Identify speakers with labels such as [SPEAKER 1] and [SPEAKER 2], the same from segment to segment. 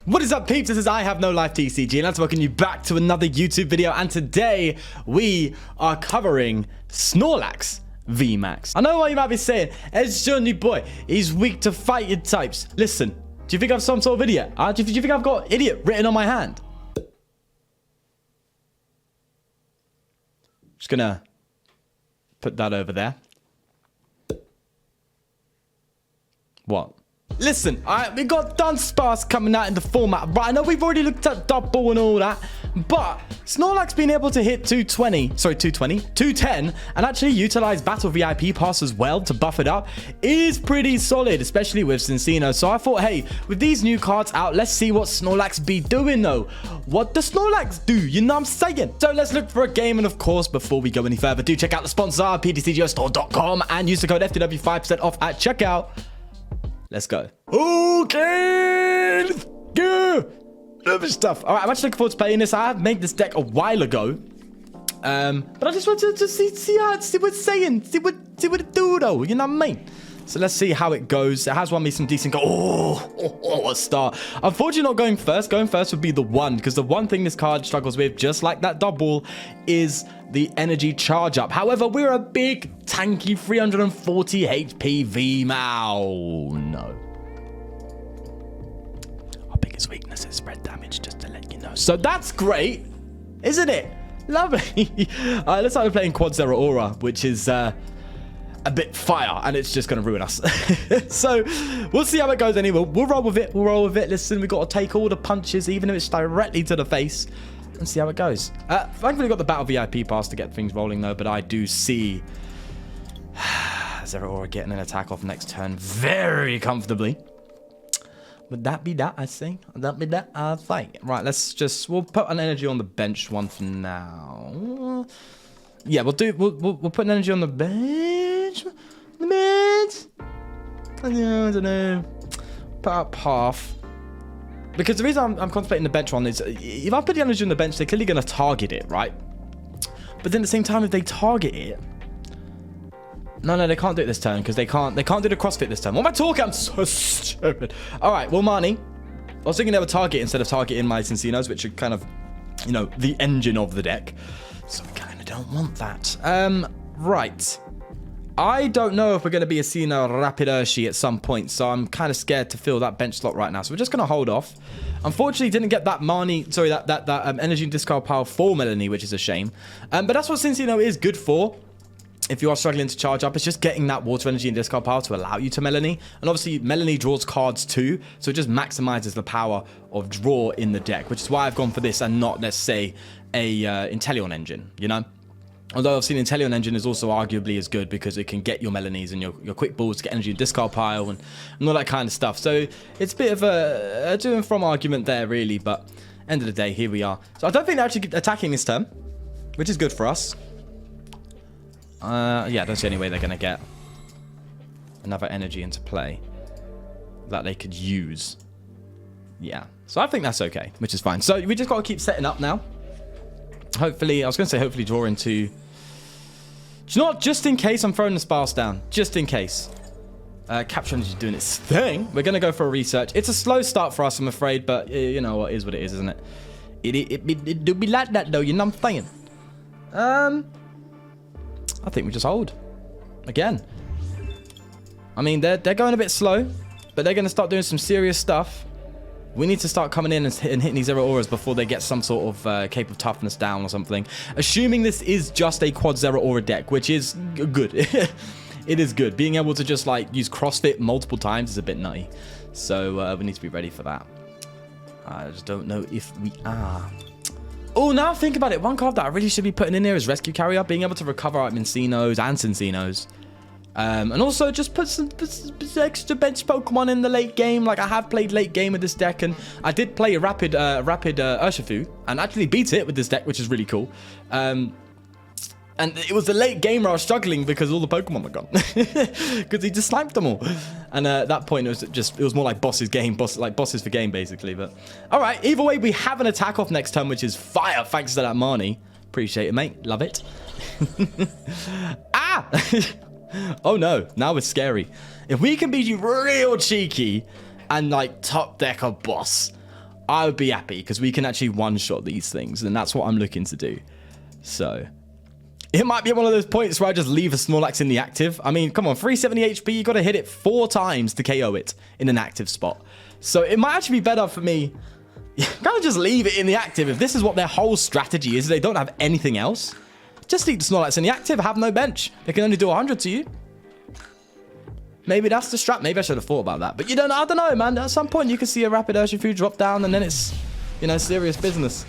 [SPEAKER 1] What is up, peeps? This is I Have No Life TCG, and let's welcome you back to another YouTube video. And today we are covering Snorlax VMAX. I know what you might be saying. It's your new boy. He's weak to fighting types. Listen, do you think I'm some sort of idiot? Do you think I've got idiot written on my hand? Just gonna put that over there. What? Listen, we got Dunsparce coming out in the format, right? I know we've already looked at double and all that, but Snorlax being able to hit 210, and actually utilize Battle VIP Pass as well to buff it up is pretty solid, especially with Cinccino. So I thought, hey, with these new cards out, let's see what Snorlax be doing though. What does Snorlax do? You know what I'm saying? So let's look for a game, and of course, before we go any further, do check out the sponsor, ptcgostore.com, and use the code FTW 5% off at checkout. Let's go. Okay, let's go. Other stuff. All right, I'm actually looking forward to playing this. I have made this deck a while ago, but I just wanted to see what it's saying, see what it do though. You know what I mean? So let's see how it goes. It has won me some decent gold. Oh, a start. Unfortunately, not going first. Going first would be the one, because the one thing this card struggles with, just like that double, is the energy charge up. However, we're a big, tanky 340 HP VMAX. No. Our biggest weakness is spread damage, just to let you know. So that's great, isn't it? Lovely. All right, let's start playing Quad Zero Aura, which is a bit fire, and it's just going to ruin us. So we'll see how it goes anyway. We'll roll with it. Listen, we've got to take all the punches, even if it's directly to the face, and see how it goes. Thankfully, got the Battle VIP Pass to get things rolling, though, but I do see Zero Aura getting an attack off next turn very comfortably. Would that be that, I say? Would that be that, I think? Right, we'll put an energy on the bench one for now. Yeah, we'll put an energy on the bench. I don't know. Put out path. Because the reason I'm contemplating the bench one is, if I put the energy on the bench, they're clearly going to target it, right? But then at the same time, if they target it... No, they can't do it this turn, because they can't do the CrossFit this turn. What am I talking? I'm so stupid. All right, well, Marnie, I was thinking they would target instead of targeting my Cinccinos, which are kind of, you know, the engine of the deck. So we kind of don't want that. Right. I don't know if we're going to be seeing a Rapid Urshi at some point, so I'm kind of scared to fill that bench slot right now. So we're just going to hold off. Unfortunately, didn't get that energy and discard power for Melony, which is a shame. But that's what Cinccino is good for. If you are struggling to charge up, it's just getting that water energy and discard power to allow you to Melony. And obviously, Melony draws cards too, so it just maximizes the power of draw in the deck, which is why I've gone for this and not, let's say, a Inteleon engine, you know? Although I've seen Inteleon engine is also arguably as good, because it can get your Melonies and your quick balls to get energy and discard pile and all that kind of stuff. So it's a bit of a to and from argument there, really, but end of the day, here we are. So I don't think they're actually attacking this turn, which is good for us. Yeah, I don't see any way they're going to get another energy into play that they could use. Yeah, so I think that's okay, which is fine. So we just got to keep setting up now. Hopefully, I was going to say hopefully draw into... Not just in case I'm throwing the Sparse down. Just in case. Capture Energy is doing its thing. We're going to go for a research. It's a slow start for us, I'm afraid, but you know what it is, isn't it? It do be like that, though, you know what I'm saying? I think we just hold. Again. I mean, they're going a bit slow, but they're going to start doing some serious stuff. We need to start coming in and hitting these Zero Auras before they get some sort of Cape of Toughness down or something. Assuming this is just a Quad Zero Aura deck, which is good. It is good. Being able to just, like, use CrossFit multiple times is a bit nutty. So we need to be ready for that. I just don't know if we are. Oh, now think about it. One card that I really should be putting in there is Rescue Carrier. Being able to recover our Mincinos and Cincinos. And also just put some extra bench Pokemon in the late game. Like, I have played late game with this deck, and I did play a rapid Urshifu and actually beat it with this deck, which is really cool. And it was the late game where I was struggling because all the Pokemon were gone. Because he just sniped them all. And at that point, it was more like bosses for game, basically. But all right, either way, we have an attack off next turn, which is fire, thanks to that Marnie. Appreciate it, mate. Love it. Ah! Oh no, now it's scary. If we can be real cheeky and like top deck a boss, I would be happy because we can actually one-shot these things, and that's what I'm looking to do. So it might be one of those points where I just leave a Snorlax in the active. I mean, come on, 370 HP, you got to hit it 4 times to KO it in an active spot. So it might actually be better for me kind of just leave it in the active. If this is what their whole strategy is, they don't have anything else, just leave the Snorlax in the active, have no bench. They can only do 100 to you. Maybe that's the strat. Maybe I should have thought about that. But I don't know, man. At some point, you can see a rapid Urshifu drop down, and then it's, serious business.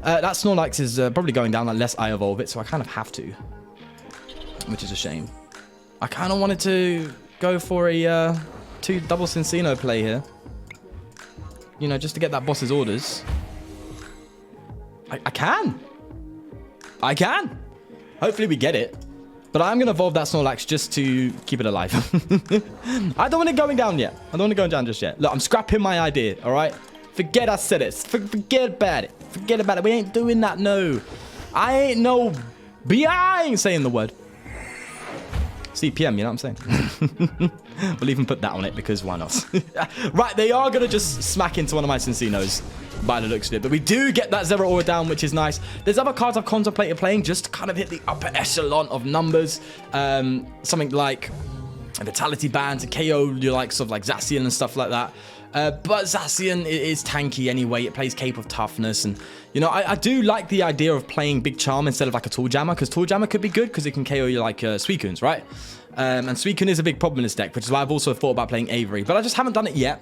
[SPEAKER 1] That Snorlax is probably going down unless I evolve it, so I kind of have to, which is a shame. I kind of wanted to go for a 2 double Cinccino play here. Just to get that boss's orders. I can. Hopefully we get it. But I'm going to evolve that Snorlax just to keep it alive. I don't want it going down yet. I don't want it going down just yet. Look, I'm scrapping my idea, all right? Forget I said it. Forget about it. Forget about it. We ain't doing that, no. I ain't saying the word. CPM, you know what I'm saying? We'll even put that on it because why not? Right, they are going to just smack into one of my Cinccinos by the looks of it. But we do get that Zero Aura down, which is nice. There's other cards I've contemplated playing just to kind of hit the upper echelon of numbers. Something like a Vitality Band to KO your likes of like Zacian and stuff like that. But Zacian is tanky anyway. It plays Cape of Toughness. And, I do like the idea of playing Big Charm instead of like a Tool Jammer. Because Tool Jammer could be good because it can KO you like Suicunes, right? And Suicune is a big problem in this deck, which is why I've also thought about playing Avery. But I just haven't done it yet.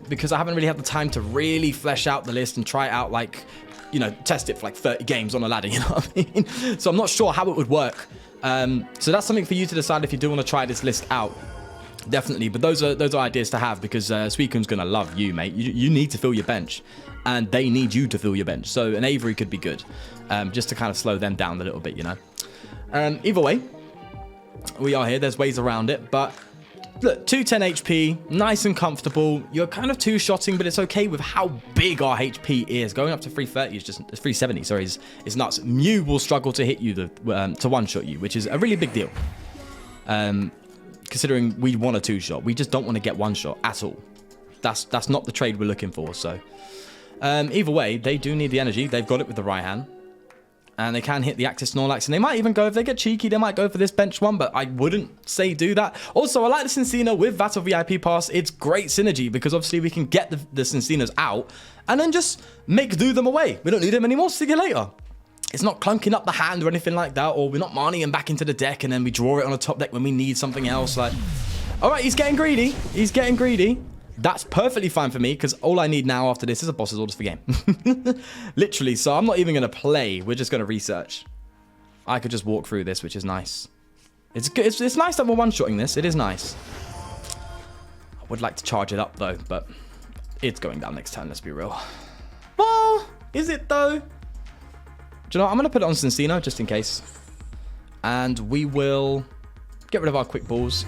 [SPEAKER 1] Because I haven't really had the time to really flesh out the list and try it out like, test it for like 30 games on a ladder, you know what I mean? So I'm not sure how it would work. So that's something for you to decide if you do want to try this list out. Definitely, but those are ideas to have because Suicune's gonna love you, mate. You need to fill your bench, and they need you to fill your bench. So an Avery could be good, just to kind of slow them down a little bit, Either way, we are here. There's ways around it, but look, 210 HP, nice and comfortable. You're kind of two-shotting, but it's okay with how big our HP is. Going up to 330 is just 370. Sorry, is nuts. Mew will struggle to hit you to one-shot you, which is a really big deal. Considering we want a 2-shot. We just don't want to get 1-shot at all. That's not the trade we're looking for. So either way, they do need the energy. They've got it with the Raihan. And they can hit the active Snorlax. And they might even go, if they get cheeky, they might go for this bench one. But I wouldn't say do that. Also, I like the Cinccino with Battle VIP Pass. It's great synergy because obviously we can get the Cincinos out and then just do them away. We don't need them anymore. See you later. It's not clunking up the hand or anything like that, or we're not Marnieing back into the deck and then we draw it on a top deck when we need something else. Like, all right, he's getting greedy. He's getting greedy. That's perfectly fine for me because all I need now after this is a boss's orders for game. Literally, so I'm not even going to play. We're just going to research. I could just walk through this, which is nice. It's good. It's nice that we're one-shotting this. It is nice. I would like to charge it up, though, but it's going down next turn, let's be real. Well, is it, though? Do you know what? I'm going to put it on Cinccino just in case. And we will get rid of our quick balls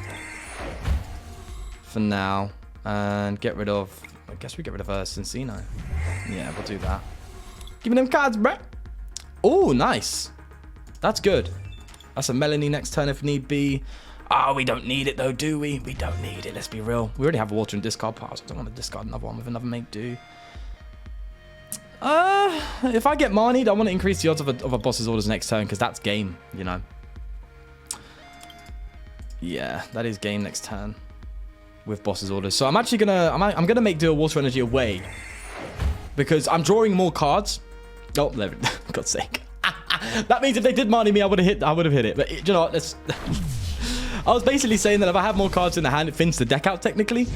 [SPEAKER 1] for now. And get rid of... I guess we get rid of Cinccino. Yeah, we'll do that. Give me them cards, bruh. Oh, nice. That's good. That's a Melony next turn if need be. Oh, we don't need it though, do we? We don't need it, let's be real. We already have a water and discard piles. I don't want to discard another one with another make do. If I get Marnied, I want to increase the odds of a boss's orders next turn because that's game, Yeah, that is game next turn with boss's orders. So I'm actually I'm gonna make do a water energy away because I'm drawing more cards. Oh, there, God's sake. That means if they did Marnie me, I would have hit it. But you know what? I was basically saying that if I have more cards in the hand, it thins the deck out technically.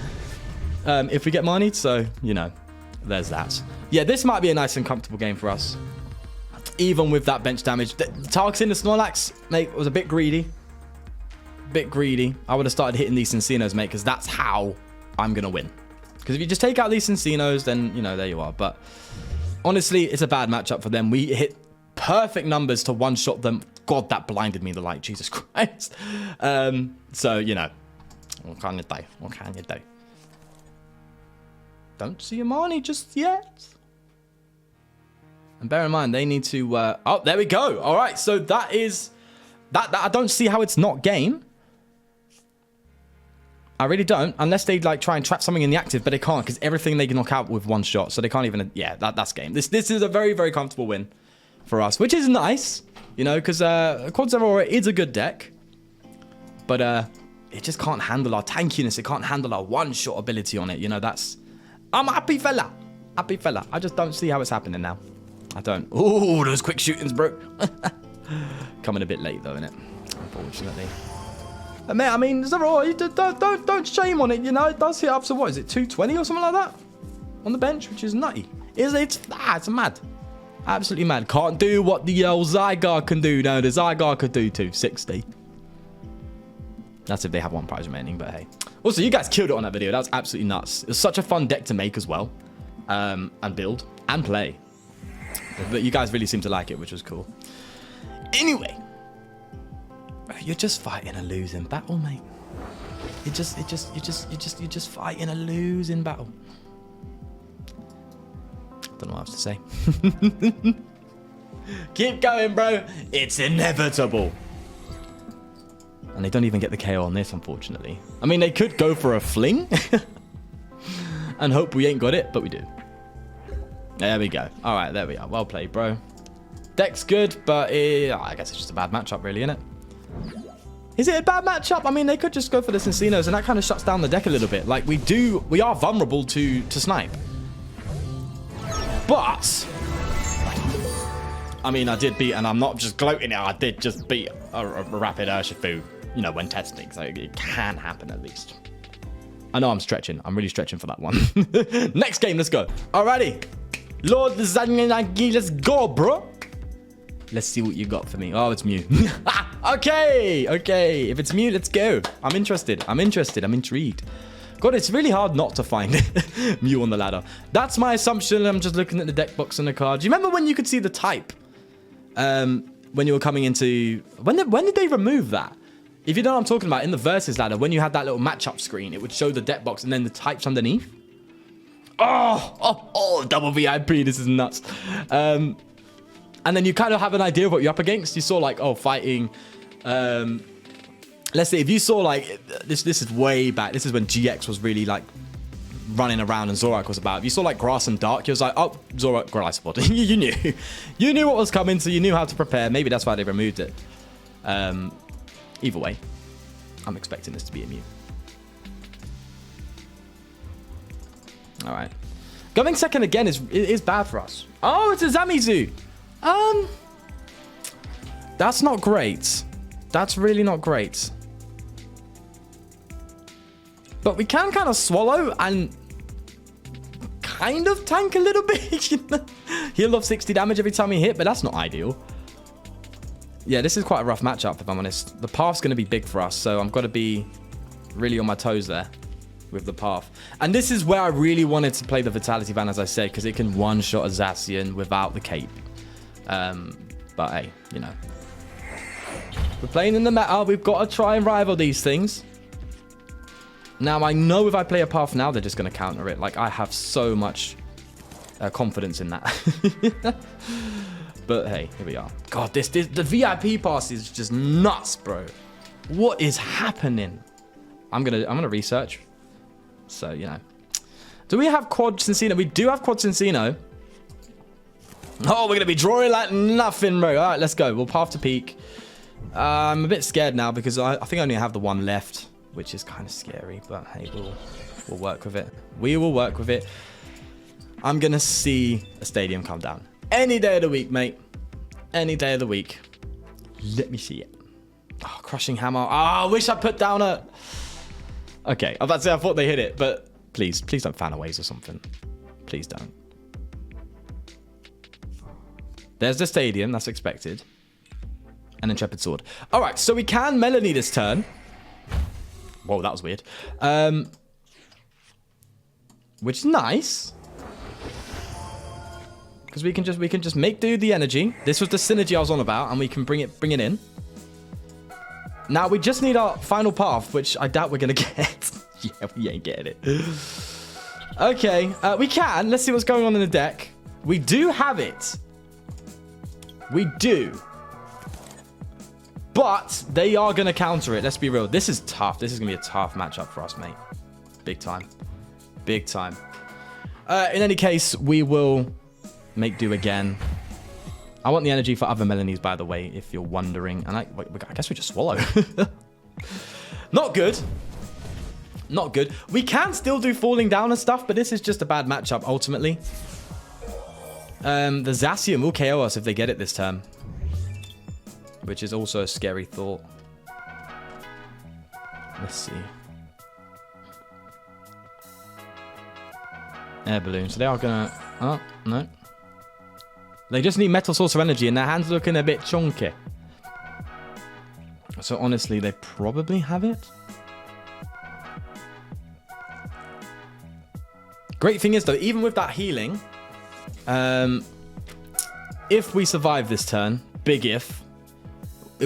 [SPEAKER 1] If we get Marnied, so there's that. Yeah, this might be a nice and comfortable game for us. Even with that bench damage. Targeting the Snorlax, mate, was a bit greedy. I would have started hitting these Cincinos, mate, because that's how I'm going to win. Because if you just take out these Cincinos, then, there you are. But honestly, it's a bad matchup for them. We hit perfect numbers to one-shot them. God, that blinded me, the light. Jesus Christ. So, what can you do? What can you do? Don't see a Marnie just yet. And bear in mind, they need to... oh, there we go. All right, so that is... That I don't see how it's not game. I really don't, unless they like try and trap something in the active, but they can't because everything they can knock out with one shot, so they can't even. Yeah, that's game. This is a very, very comfortable win for us, which is nice, you know, because Quad Aurora is a good deck, but it just can't handle our tankiness. It can't handle our one shot ability on it. You know, I'm a happy fella, happy fella. I just don't see how it's happening now. I don't. Ooh, those quick shootings, bro. Coming a bit late though, innit? Unfortunately. Man, I mean, Zero, don't shame on it, you know. It does hit up to, what is it, 220 or something like that? On the bench, which is nutty. It's mad. Absolutely mad. Can't do what the Zygarde can do. No, the Zygarde could do 260. That's if they have one prize remaining, but hey. Also, you guys killed it on that video. That was absolutely nuts. It was such a fun deck to make as well. And build and play. But you guys really seemed to like it, which was cool. Anyway. You're just fighting a losing battle, mate. You're just fighting a losing battle. Don't know what else to say. Keep going, bro. It's inevitable. And they don't even get the KO on this, unfortunately. I mean, they could go for a fling and hope we ain't got it, but we do. There we go. All right, there we are. Well played, bro. Deck's good, but I guess it's just a bad matchup, really, innit? Is it a bad matchup? I mean, they could just go for the Cinccinos, and that kind of shuts down the deck a little bit. Like, we are vulnerable to snipe. But, I mean, I did beat, and I'm not just gloating now, I did just beat a rapid Urshifu, you know, when testing. So it can happen at least. I know I'm stretching. I'm really stretching for that one. Next game, let's go. Alrighty. Lord Zanyanagi, let's go, bro. Let's see what you got for me. Oh, it's Mew. Okay. If it's Mew, let's go. I'm interested. I'm intrigued. God, it's really hard not to find Mew on the ladder. That's my assumption. I'm just looking at the deck box and the cards. Do you remember when you could see the type? When you were coming into... When did they remove that? If you know what I'm talking about, in the Versus ladder, when you had that little matchup screen, it would show the deck box and then the types underneath. Oh, double VIP. This is nuts. And then you kind of have an idea of what you're up against. You saw like, fighting. Let's say if you saw like, this is way back. This is when GX was really like running around and Zorak was about. If you saw like Grass and Dark, you was like, oh, Zorak, Grass Body. You knew. You knew what was coming, so you knew how to prepare. Maybe that's why they removed it. Either way, I'm expecting this to be a Mew. All right. Going second again is bad for us. Oh, it's a Zamizu. That's not great. That's really not great. But we can kind of swallow and kind of tank a little bit. He'll have 60 damage every time he hit, but that's not ideal. Yeah, this is quite a rough matchup, if I'm honest. The path's going to be big for us, so I'm going to be really on my toes there with the path. And this is where I really wanted to play the Vitality Van, as I said, because it can one-shot a Zacian without the cape. But hey, you know. We're playing in the meta. We've got to try and rival these things. Now, I know if I play a path now, they're just going to counter it. Like, I have so much confidence in that. But hey, here we are. God, the VIP pass is just nuts, bro. What is happening? I'm gonna research. So, you know. Do we have Quad Cinccino? We do have Quad Cinccino. Oh, we're gonna be drawing like nothing, bro. All right, let's go. We'll path to peak. I'm a bit scared now because I think I only have the one left, which is kind of scary. But hey, we'll work with it. We will work with it. I'm gonna see a stadium come down. Any day of the week, mate. Any day of the week. Let me see it. Oh, crushing hammer. Oh, I wish I put down a... Okay, I was about to say I thought they hit it, but please don't fan aways or something. Please don't. There's the stadium, that's expected. An Intrepid Sword. All right, so we can Melony this turn. Whoa, that was weird. Which is nice. Because we can just make do the energy. This was the synergy I was on about, and we can bring it in. Now we just need our final path, which I doubt we're gonna get. Yeah, we ain't getting it. Okay, we can. Let's see what's going on in the deck. We do have it. We do. But they are going to counter it. Let's be real. This is tough. This is going to be a tough matchup for us, mate. Big time. Big time. In any case, we will make do again. I want the energy for other Melonies, by the way, if you're wondering. And I guess we just swallow. Not good. Not good. We can still do falling down and stuff, but this is just a bad matchup, ultimately. The Zacian will KO us if they get it this turn, which is also a scary thought. Let's see. Air balloon. So they are gonna... Oh, no. They just need Metal Source of Energy, and their hand's looking a bit chunky. So honestly, they probably have it. Great thing is, though, even with that healing, if we survive this turn, big if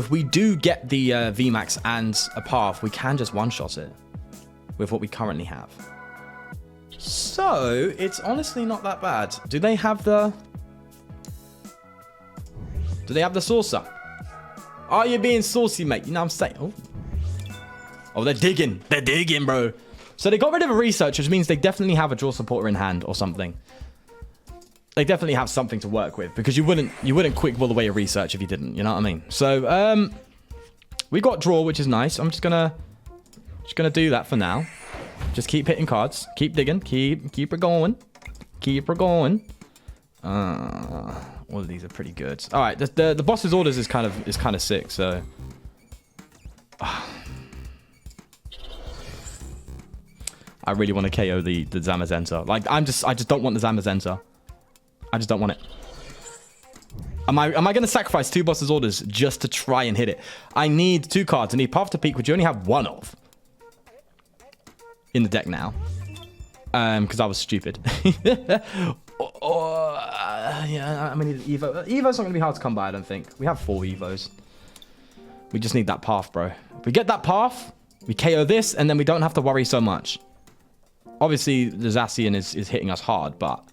[SPEAKER 1] we do get the VMAX and a path, we can just one-shot it with what we currently have. So, it's honestly not that bad. Do they have the... Do they have the saucer? Are you being saucy, mate? You know what I'm saying? Oh, they're digging. They're digging, bro. So they got rid of a research, which means they definitely have a draw supporter in hand or something. They definitely have something to work with, because you wouldn't quick ball away a research if you didn't. You know what I mean? So we got draw, which is nice. I'm just gonna do that for now. Just keep hitting cards. Keep digging. Keep it going. Keep it going. All of these are pretty good. All right, the boss's orders is kind of sick. So I really want to KO the Zamazenta. Like I just don't want the Zamazenta. I just don't want it. Am I going to sacrifice 2 boss's orders just to try and hit it? I need 2 cards. I need Path to Peak, which you only have 1 of in the deck now. Because I was stupid. Yeah, I'm going to need Evo. Evo's not going to be hard to come by, I don't think. We have 4 Evos. We just need that path, bro. If we get that path, we KO this, and then we don't have to worry so much. Obviously, the Zacian is hitting us hard, but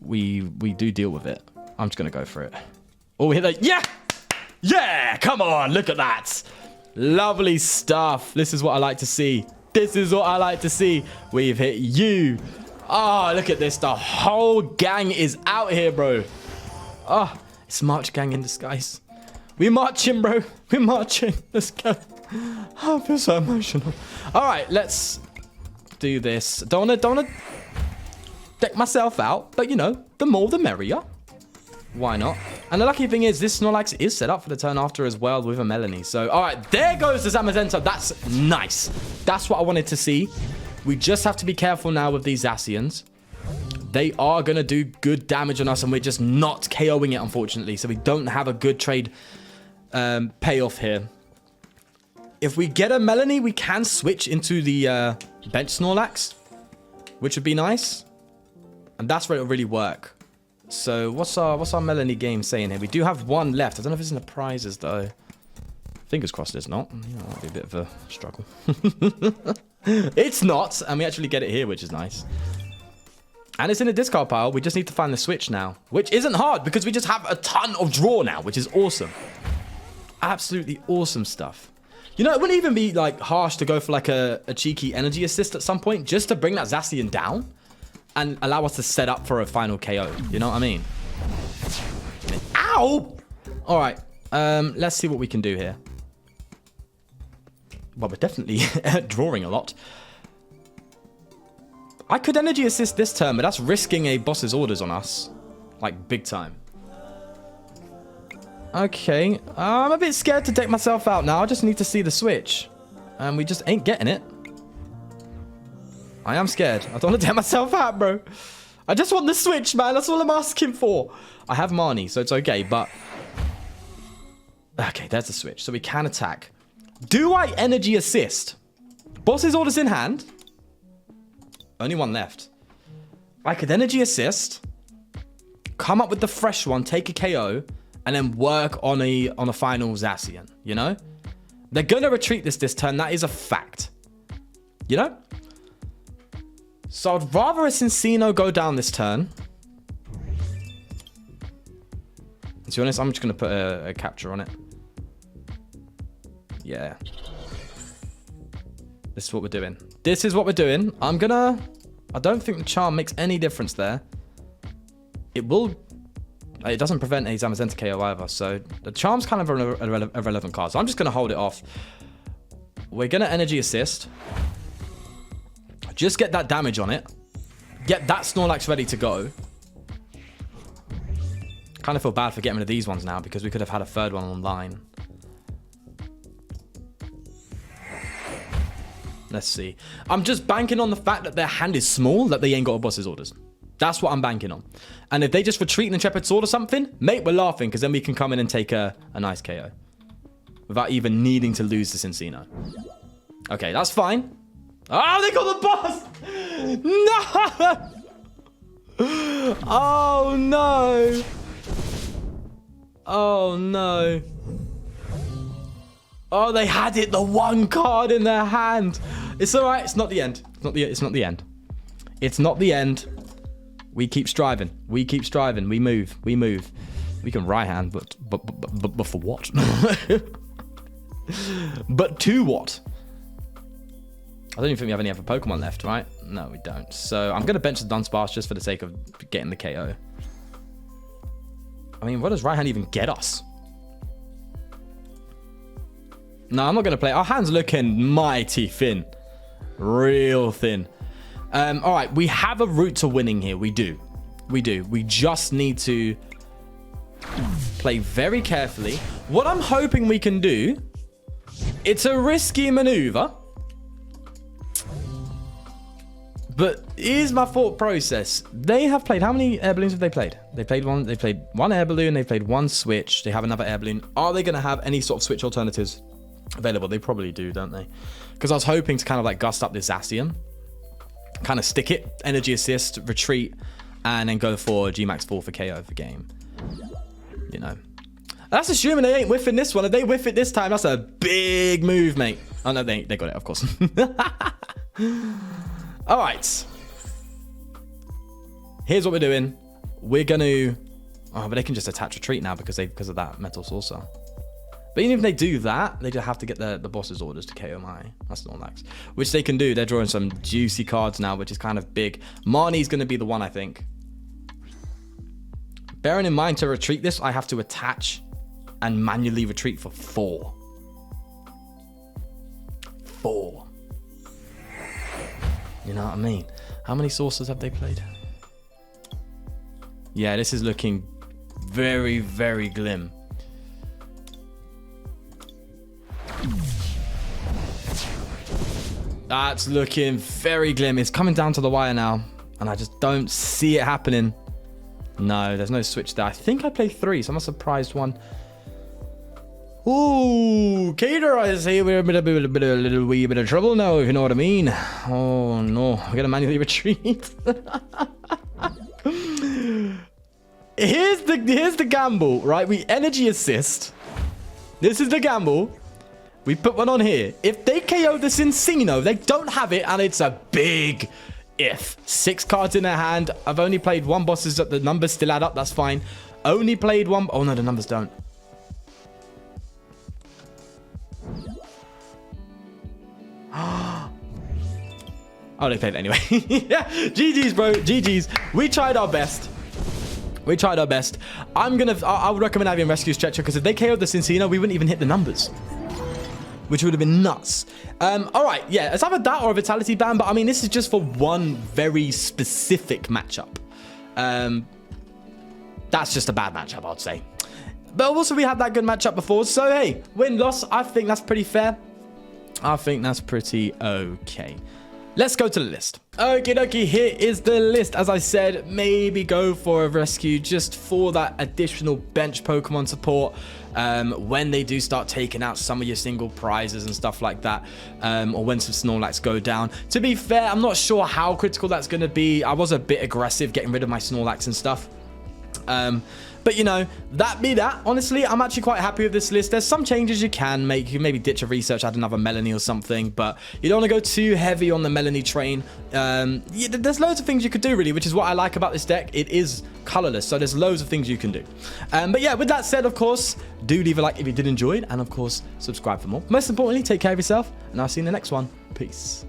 [SPEAKER 1] we do deal with it. I'm just going to go for it. Oh, we hit that. Yeah! Yeah! Come on, look at that. Lovely stuff. This is what I like to see. This is what I like to see. We've hit you. Oh, look at this. The whole gang is out here, bro. Oh, it's March gang in disguise. We're marching, bro. We're marching. Let's go. Oh, I feel so emotional. All right, let's do this. Don't wanna deck myself out, but you know, the more the merrier. Why not? And the lucky thing is, this Snorlax is set up for the turn after as well with a Melony. So, all right, there goes the Zamazenta. That's nice. That's what I wanted to see. We just have to be careful now with these Zacians. They are going to do good damage on us, and we're just not KOing it, unfortunately. So we don't have a good trade payoff here. If we get a Melony, we can switch into the bench Snorlax, which would be nice. And that's where it'll really work. So what's our Melony game saying here? We do have 1 left. I don't know if it's in the prizes, though. Fingers crossed it's not. You know, that'd be a bit of a struggle. It's not. And we actually get it here, which is nice. And it's in a discard pile. We just need to find the switch now, which isn't hard because we just have a ton of draw now, which is awesome. Absolutely awesome stuff. You know, it wouldn't even be like harsh to go for like a cheeky energy assist at some point just to bring that Zacian down and allow us to set up for a final KO. You know what I mean? Ow! All right. Let's see what we can do here. Well, we're definitely drawing a lot. I could energy assist this turn, but that's risking a boss's orders on us. Like, big time. Okay. I'm a bit scared to deck myself out now. I just need to see the switch. And we just ain't getting it. I am scared. I don't want to deck myself out, bro. I just want the switch, man. That's all I'm asking for. I have Marnie, so it's okay, but... Okay, there's the switch. So we can attack. Do I energy assist? Boss's orders in hand. Only 1 left. I could energy assist. Come up with the fresh one, take a KO, and then work on a final Zacian, you know? They're going to retreat this turn. That is a fact. You know? So I'd rather a Cinccino go down this turn. To be honest, I'm just going to put a capture on it. Yeah. This is what we're doing. This is what we're doing. I don't think the charm makes any difference there. It doesn't prevent a Zamazenta KO either, so the charm's kind of a irrelevant card. So I'm just going to hold it off. We're going to energy assist. Just get that damage on it. Get that Snorlax ready to go. Kind of feel bad for getting rid of these ones now because we could have had a third one online. Let's see. I'm just banking on the fact that their hand is small, that they ain't got a boss's orders. That's what I'm banking on. And if they just retreat in Intrepid Sword or something, mate, we're laughing because then we can come in and take a nice KO. Without even needing to lose the Cinccino. Okay, that's fine. Oh, they got the boss! No! Oh, no. Oh, no. Oh, they had it, the one card in their hand. It's all right. It's not the end. It's not the end. It's not the end. We keep striving. We keep striving. We move. We move. We can Raihan, but for what? But to what? I don't even think we have any other Pokemon left, right? No, we don't. So I'm going to bench the Dunsparce just for the sake of getting the KO. I mean, what does Raihan even get us? No, I'm not going to play. Our hand's looking mighty thin. Real thin. All right, we have a route to winning here. We do. We do. We just need to play very carefully. What I'm hoping we can do, it's a risky maneuver. But here's my thought process. They have played, how many air balloons have they played? They played one air balloon, they played one switch, they have another air balloon. Are they going to have any sort of switch alternatives available? They probably do, don't they? Because I was hoping to kind of like gust up this Zacian, kind of stick it, energy assist, retreat, and then go for GMAX 4 for KO for game. You know. That's assuming they ain't whiffing this one. If they whiff it this time, that's a big move, mate. Oh, no, they got it, of course. All right. Here's what we're doing. We're going to... Oh, but they can just attach retreat now because of that Metal Saucer. But even if they do that, they just have to get the boss's orders to KO my Snorlax. Which they can do. They're drawing some juicy cards now, which is kind of big. Marnie's going to be the one, I think. Bearing in mind, to retreat this, I have to attach and manually retreat for 4. 4. You know what I mean? How many saucers have they played? Yeah, this is looking very, very glim. That's looking very glim. It's coming down to the wire now. And I just don't see it happening. No, there's no switch there. I think I played 3, so I'm a surprised one. Ooh, Cater, I say we're in a little wee bit of trouble now, if you know what I mean. Oh, no. We're going to manually retreat. Here's the gamble, right? We energy assist. This is the gamble. We put one on here. If they KO the Cinccino, they don't have it, and it's a big if. 6 cards in their hand. I've only played one bosses. The numbers still add up. That's fine. Only played one. Oh, no, the numbers don't. Oh, they played it anyway. Yeah, GG's, bro. GG's. We tried our best. We tried our best. I would recommend having Rescue Stretcher because if they KO'd the Cinccino, we wouldn't even hit the numbers, which would have been nuts. All right, yeah, let's have a that or a Vitality ban, but I mean, this is just for one very specific matchup. That's just a bad matchup, I'd say. But also, we had that good matchup before, so hey, win-loss, I think that's pretty fair. I think that's pretty okay. Let's go to the list. Okie dokie, here is the list. As I said, maybe go for a rescue just for that additional bench Pokemon support when they do start taking out some of your single prizes and stuff like that, or when some Snorlax go down. To be fair, I'm not sure how critical that's going to be. I was a bit aggressive getting rid of my Snorlax and stuff. But, you know, that be that. Honestly, I'm actually quite happy with this list. There's some changes you can make. You can maybe ditch a research, add another Melony or something, but you don't want to go too heavy on the Melony train. Yeah, there's loads of things you could do, really, which is what I like about this deck. It is colorless, so there's loads of things you can do. But yeah, with that said, of course, do leave a like if you did enjoy it, and of course, subscribe for more. Most importantly, take care of yourself, and I'll see you in the next one. Peace.